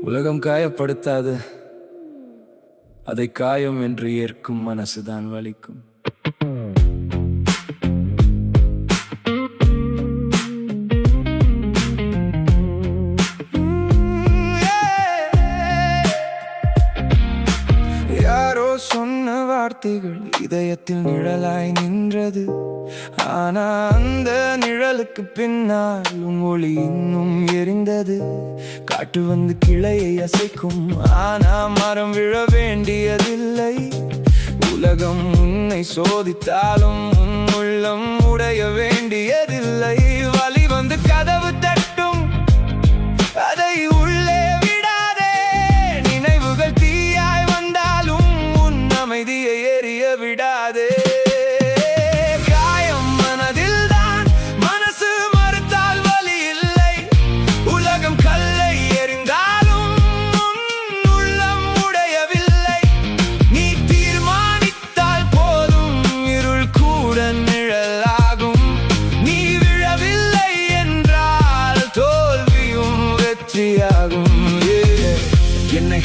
உலகம் காயப்படுத்தாது, அதை காயம் என்று ஏற்கும் மனசுதான் வலிக்கும். யாரோ சொன்ன வார்த்தைகள் இதயத்தில் நிழலாய் நின்றது. ஆனா அந்த நிழலுக்கு பின்னால் உன் ஒளி இன்னும் எரிந்தது. காட்டு வந்து கிளையை அசைக்கும், ஆனா மரம் விழ வேண்டியதில்லை. உலகம் உன்னை சோதித்தாலும் உன் உள்ளம் உடைய வேண்டியதில்லை. வலி வந்து கதவு தட்டும், அதை உள்ளே விடாதே. நினைவுகள் தீயாய் வந்தாலும் உன் அமைதியை எரிய விடாதே. என்னை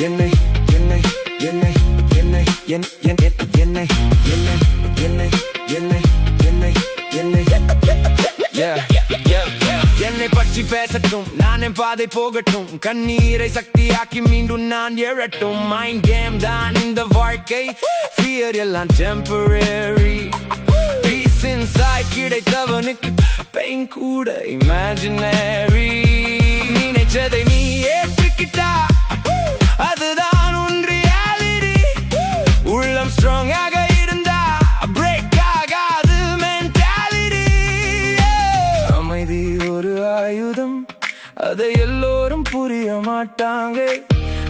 என்னை என்னை என்னை என்னை என்னை என்னை என்னை என்னை என்னை என்னை என்னை பற்றி பேசட்டும், நான் என் பாதை போகட்டும். கண்ணீரை சக்தியாக்கி மீண்டும் நான் எழட்டும். மைண்ட் கேம் தான் இந்த வாழ்க்கை, ஃபியர் எல்லாம் டெம்பரரி. பீஸ் இன்சைட் கிடைத்தவனுக்கு பெயின் கூட இமேஜினரி. நினைச்சதை நீ ஏற்றுக்கிட்டா அதுதான் உன் ரியாலிட்டி. உள்ளம் ஸ்ட்ராங் ஆக இருந்தா பிரேக் ஆகாது மென்டாலிட்டி. அமைதி ஒரு ஆயுதம், அதை எல்லோரும் புரிய மாட்டாங்க.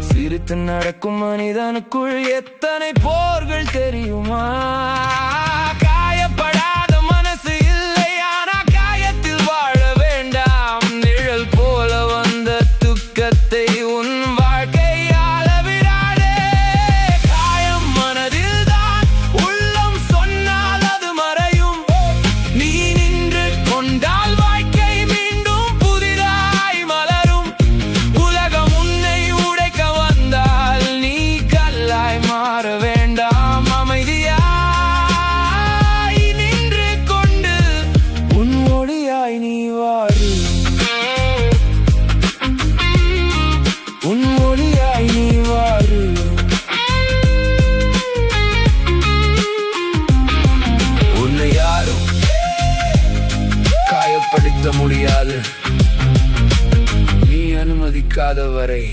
சிரித்து நடக்கும் மனிதனுக்குள் எத்தனை போர்கள் தெரியுமா? காயப்படாத மனசு இல்லை, ஆனா காயத்தில் வாழ வேண்டாம். நிழல் போல வந்த துக்கத்தை உன் வாழ்க்கையால விடாதே. காயம் மனதில் தான், உள்ளம் சொன்னால் அது மறையும். நீ நின்று கொண்டால் வாழ்க்கை மீண்டும் புதிதாய் மலரும். உலகம் உன்னை உடைக்க வந்தால் நீ கல்லாய் மாற வேண்டாம். அமைதியாய் நின்று கொண்டு உன் ஒளியாய் நீ வாரு. உன் ஒளியாய் நீ வாரு. உன்னை யாரும் காயப்படுத்த முடியாது, நீ அனுமதிக்காத வரை.